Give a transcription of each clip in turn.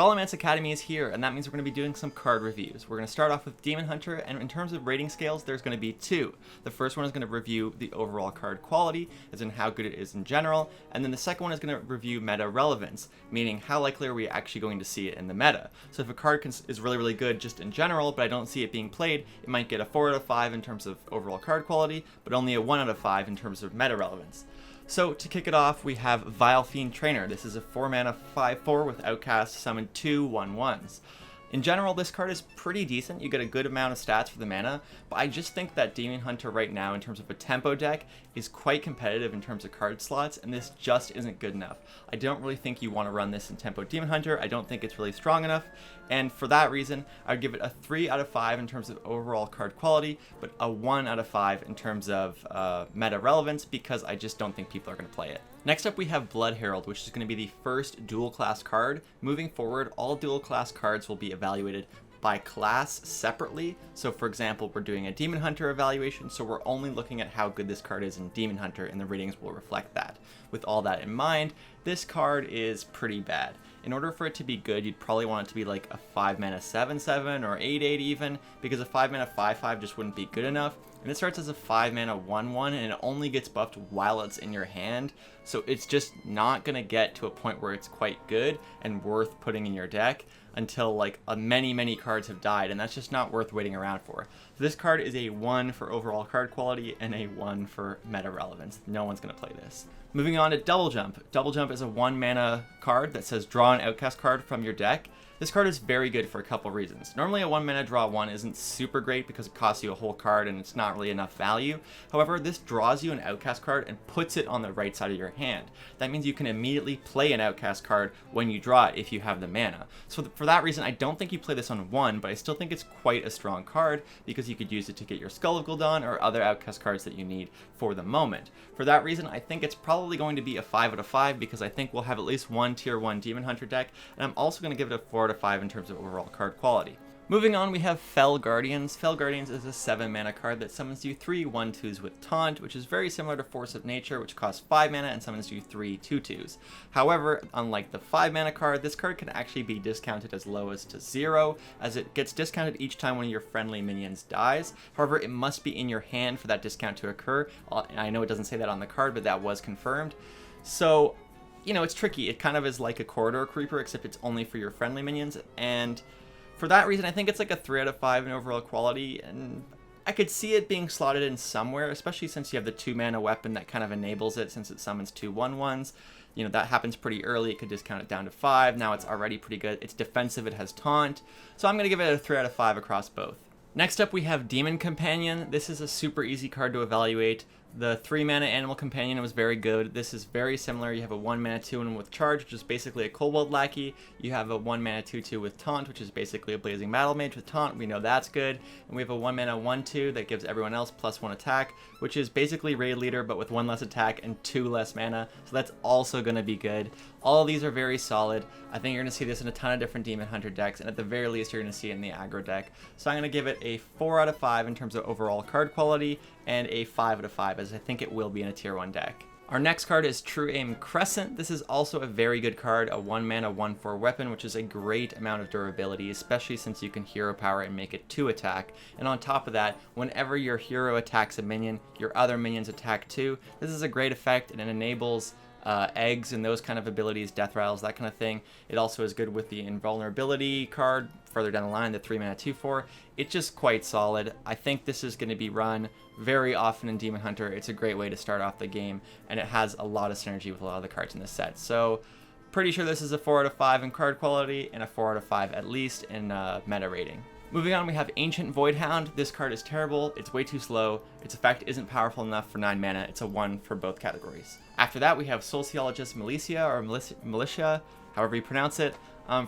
Scholomance Academy is here, and that means we're going to be doing some card reviews. We're going to start off with Demon Hunter, and in terms of rating scales, there's going to be two. The first one is going to review the overall card quality, as in how good it is in general, and then the second one is going to review meta relevance, meaning how likely are we actually going to see it in the meta. So if a card is really, really good just in general, but I don't see it being played, it might get a 4 out of 5 in terms of overall card quality, but only a 1 out of 5 in terms of meta relevance. So to kick it off, we have Vilephene Trainer. This is a 4-mana 5/4 with Outcast, summon 2 1/1s. In general, this card is pretty decent. You get a good amount of stats for the mana, but I just think that Demon Hunter right now, in terms of a tempo deck, is quite competitive in terms of card slots, and this just isn't good enough. I don't really think you want to run this in tempo Demon Hunter. I don't think it's really strong enough, and for that reason, I would give it a 3 out of 5 in terms of overall card quality, but a 1 out of 5 in terms of meta relevance, because I just don't think people are going to play it. Next up, we have Blood Herald, which is going to be the first dual class card. Moving forward, all dual class cards will be evaluated by class separately. So for example, we're doing a Demon Hunter evaluation, so we're only looking at how good this card is in Demon Hunter, and the ratings will reflect that. With all that in mind, this card is pretty bad. In order for it to be good, you'd probably want it to be like a 5-mana 7/7 or 8/8 even, because a 5-mana 5/5 just wouldn't be good enough. And it starts as a 5-mana 1/1, and it only gets buffed while it's in your hand, so it's just not going to get to a point where it's quite good and worth putting in your deck until like many cards have died, and that's just not worth waiting around for. So this card is a 1 for overall card quality and a 1 for meta relevance. No one's going to play this. Moving on to Double Jump. Double Jump is a 1-mana card that says draw an Outcast card from your deck. This card is very good for a couple reasons. Normally a 1-mana draw 1 isn't super great because it costs you a whole card and it's not really enough value. However, this draws you an Outcast card and puts it on the right side of your hand. That means you can immediately play an Outcast card when you draw it if you have the mana. So for that reason, I don't think you play this on 1, but I still think it's quite a strong card because you could use it to get your Skull of Gul'dan or other Outcast cards that you need for the moment. For that reason, I think it's probably going to be a 5 out of 5 because I think we'll have at least one tier 1 Demon Hunter deck, and I'm also going to give it a 4 out of 5 in terms of overall card quality. Moving on, we have Fell Guardians. Fell Guardians is a 7-mana card that summons you 3 1/2s with Taunt, which is very similar to Force of Nature, which costs 5 mana and summons you 3 2/2s. However, unlike the 5-mana card, this card can actually be discounted as low as to 0, as it gets discounted each time one of your friendly minions dies. However, it must be in your hand for that discount to occur. I know it doesn't say that on the card, but that was confirmed. So, you know, it's tricky. It kind of is like a Corridor Creeper, except it's only for your friendly minions, and for that reason, I think it's like a 3 out of 5 in overall quality, and I could see it being slotted in somewhere, especially since you have the 2-mana weapon that kind of enables it since it summons 2 1/1s. You know, that happens pretty early. It could discount it down to 5. Now it's already pretty good. It's defensive. It has Taunt. So I'm going to give it a 3 out of 5 across both. Next up, we have Demon Companion. This is a super easy card to evaluate. The 3-mana Animal Companion was very good. This is very similar. You have a 1-mana 2/1 with Charge, which is basically a Kobold Lackey. You have a 1-mana 2/2 with Taunt, which is basically a Blazing Battle Mage with Taunt. We know that's good. And we have a 1-mana 1/2 that gives everyone else +1 attack, which is basically Raid Leader, but with 1 less attack and 2 less mana. So that's also going to be good. All of these are very solid. I think you're going to see this in a ton of different Demon Hunter decks, and at the very least, you're going to see it in the aggro deck. So I'm going to give it a 4 out of 5 in terms of overall card quality, and a 5 out of 5, as I think it will be in a tier 1 deck. Our next card is True Aim Crescent. This is also a very good card, a 1-mana 1/4 weapon, which is a great amount of durability, especially since you can hero power and make it 2 attack. And on top of that, whenever your hero attacks a minion, your other minions attack too. This is a great effect, and it enables eggs and those kind of abilities, death rattles, that kind of thing. It also is good with the invulnerability card further down the line, the 3-mana 2/4. It's just quite solid. I think this is going to be run very often in Demon Hunter. It's a great way to start off the game, and it has a lot of synergy with a lot of the cards in this set. So pretty sure this is a 4 out of 5 in card quality and a 4 out of 5 at least in meta rating. Moving on, we have Ancient Voidhound. This card is terrible. It's way too slow. Its effect isn't powerful enough for 9 mana. It's a 1 for both categories. After that, we have Soulsheer Militia, or Militia, however you pronounce it.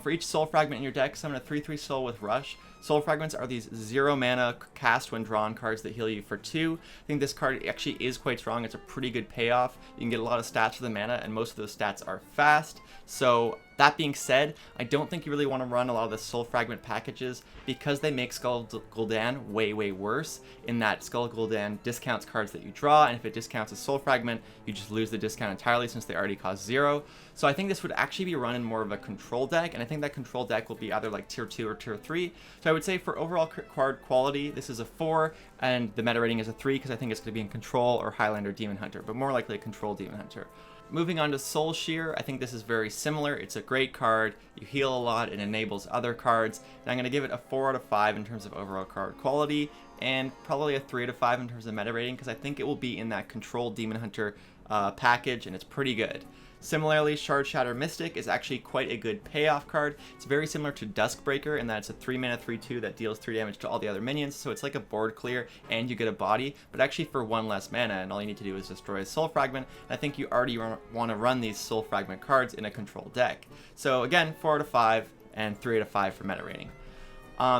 For each soul fragment in your deck, summon a 3/3 soul with Rush. Soul Fragments are these 0 mana cast when drawn cards that heal you for 2. I think this card actually is quite strong. It's a pretty good payoff. You can get a lot of stats for the mana, and most of those stats are fast. So that being said, I don't think you really want to run a lot of the Soul Fragment packages because they make Skull Gul'dan way worse, in that Skull Gul'dan discounts cards that you draw, and if it discounts a Soul Fragment, you just lose the discount entirely since they already cost 0. So I think this would actually be run in more of a control deck, and I think that control deck will be either like tier 2 or tier 3. So I would say for overall card quality, this is a 4, and the meta rating is a 3 because I think it's going to be in control or Highlander Demon Hunter, but more likely a control Demon Hunter. Moving on to Soulsheer, I think this is very similar. It's a great card, you heal a lot, it enables other cards, and I'm going to give it a 4 out of 5 in terms of overall card quality, and probably a 3 out of 5 in terms of meta rating, because I think it will be in that control Demon Hunter package, and it's pretty good. Similarly, Shard Shatter Mystic is actually quite a good payoff card. It's very similar to Duskbreaker in that it's a 3 mana 3/2 that deals 3 damage to all the other minions, so it's like a board clear and you get a body, but actually for 1 less mana, and all you need to do is destroy a Soul Fragment. And I think you already want to run these Soul Fragment cards in a control deck. So again, 4 out of 5 and 3 out of 5 for meta rating.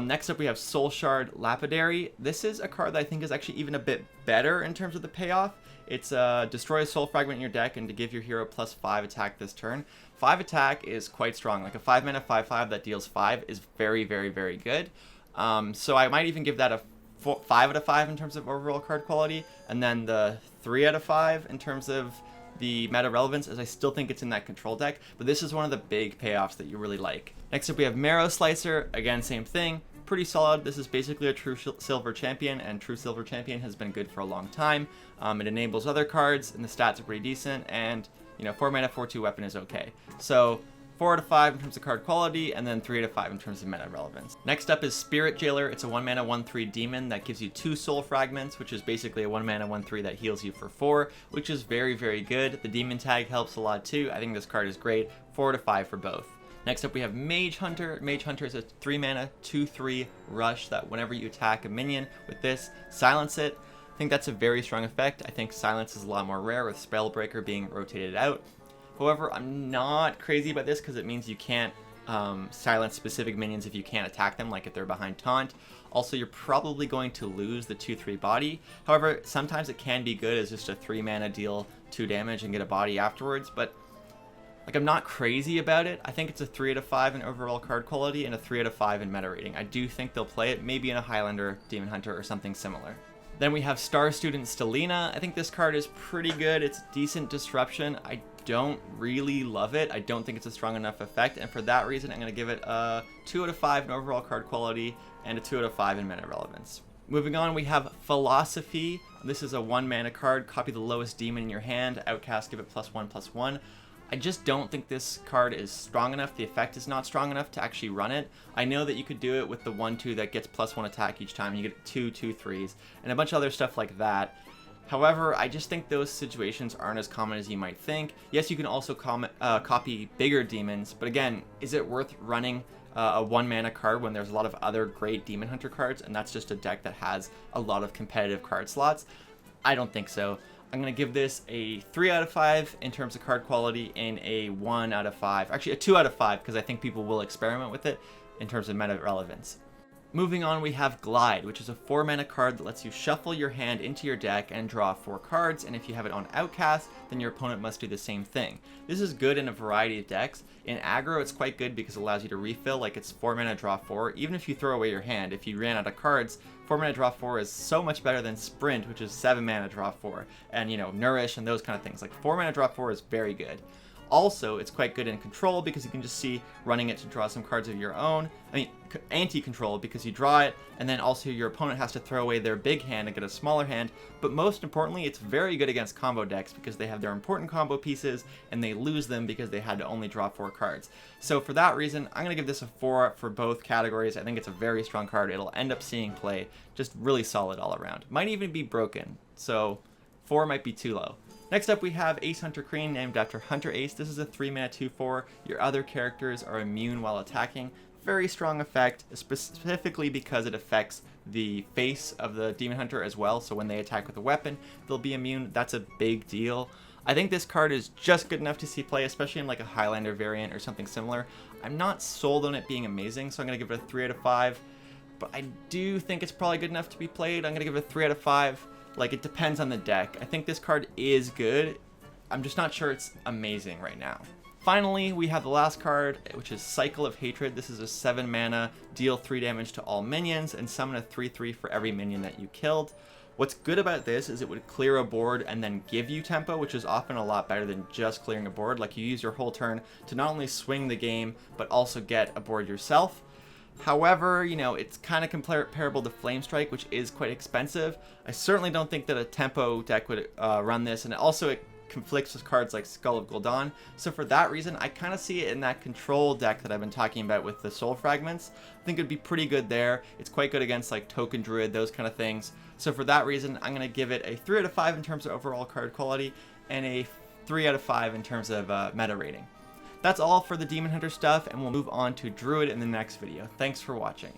Next up we have Soul Shard Lapidary. This is a card that I think is actually even a bit better in terms of the payoff. It's destroy a Soul Fragment in your deck and to give your hero +5 attack this turn. 5 attack is quite strong. Like a 5 mana 5/5 that deals 5 is very good. So I might even give that a 5 out of 5 in terms of overall card quality, and then the 3 out of 5 in terms of the meta relevance, as I still think it's in that control deck, but this is one of the big payoffs that you really like. Next up we have Marrow Slicer. Again, same thing. Pretty solid. This is basically a true silver champion, and true silver champion has been good for a long time. It enables other cards, and the stats are pretty decent, and 4 mana 4/2 weapon is okay. So 4 out of 5 in terms of card quality, and then 3 out of 5 in terms of meta relevance. Next up is Spirit Jailer. It's a 1 mana 1/3 demon that gives you 2 soul fragments, which is basically a 1 mana 1/3 that heals you for 4, which is very good. The demon tag helps a lot too. I think this card is great. 4 out of 5 for both. Next up we have Mage Hunter. Mage Hunter is a 3 mana 2/3 rush that whenever you attack a minion with this, silence it. I think that's a very strong effect. I think silence is a lot more rare with Spellbreaker being rotated out. However, I'm not crazy about this because it means you can't silence specific minions if you can't attack them, like if they're behind taunt. Also, you're probably going to lose the 2/3 body. However, sometimes it can be good as just a 3 mana deal 2 damage and get a body afterwards, but I'm not crazy about it. I think it's a 3 out of 5 in overall card quality and a 3 out of 5 in meta rating. I do think they'll play it, maybe in a Highlander Demon Hunter or something similar. Then we have Star Student Stelena. I think this card is pretty good. It's decent disruption. I don't really love it. I don't think it's a strong enough effect, and for that reason I'm going to give it a 2 out of 5 in overall card quality and a 2 out of 5 in meta relevance. Moving on, we have Philosophy. This is a 1 mana card. Copy the lowest demon in your hand. Outcast, give it +1/+1. I just don't think this card is strong enough. The effect is not strong enough to actually run it. I know that you could do it with the 1/2 that gets +1 attack each time. You get 2 2/3s and a bunch of other stuff like that. However, I just think those situations aren't as common as you might think. Yes, you can also copy bigger demons, but again, is it worth running a 1 mana card when there's a lot of other great Demon Hunter cards, and that's just a deck that has a lot of competitive card slots? I don't think so. I'm going to give this a 3 out of 5 in terms of card quality and a 1 out of 5. Actually, a 2 out of 5 because I think people will experiment with it in terms of meta relevance. Moving on, we have Glide, which is a 4 mana card that lets you shuffle your hand into your deck and draw 4 cards, and if you have it on Outcast, then your opponent must do the same thing. This is good in a variety of decks. In aggro, it's quite good because it allows you to refill, like it's 4 mana draw 4. Even if you throw away your hand, if you ran out of cards, 4 mana draw 4 is so much better than Sprint, which is 7 mana draw 4, and Nourish and those kind of things. Like 4 mana draw 4 is very good. Also, it's quite good in control because you can just see running it to draw some cards of your own. I mean, anti-control because you draw it, and then also your opponent has to throw away their big hand and get a smaller hand. But most importantly, it's very good against combo decks because they have their important combo pieces and they lose them because they had to only draw 4 cards. So for that reason, I'm going to give this a 4 for both categories. I think it's a very strong card. It'll end up seeing play. Just really solid all around. Might even be broken, so 4 might be too low. Next up we have Ace Hunter Crane, named after Hunter Ace. This is a 3 mana 2/4. Your other characters are immune while attacking. Very strong effect, specifically because it affects the face of the Demon Hunter as well. So when they attack with a weapon, they'll be immune. That's a big deal. I think this card is just good enough to see play, especially in like a Highlander variant or something similar. I'm not sold on it being amazing, so I'm going to give it a 3 out of 5. but I do think it's probably good enough to be played. I'm going to give it a 3 out of 5. Like, it depends on the deck. I think this card is good. I'm just not sure it's amazing right now. Finally, we have the last card, which is Cycle of Hatred. This is a 7 mana, deal 3 damage to all minions, and summon a 3/3 for every minion that you killed. What's good about this is it would clear a board and then give you tempo, which is often a lot better than just clearing a board. Like, you use your whole turn to not only swing the game, but also get a board yourself. However, you know, it's kind of comparable to Flame Strike, which is quite expensive. I certainly don't think that a tempo deck would run this, and also it conflicts with cards like Skull of Gul'dan. So for that reason, I kind of see it in that control deck that I've been talking about with the Soul Fragments. I think it'd be pretty good there. It's quite good against like Token Druid, those kind of things. So for that reason, I'm going to give it a 3 out of 5 in terms of overall card quality, and a 3 out of 5 in terms of meta rating. That's all for the Demon Hunter stuff, and we'll move on to Druid in the next video. Thanks for watching.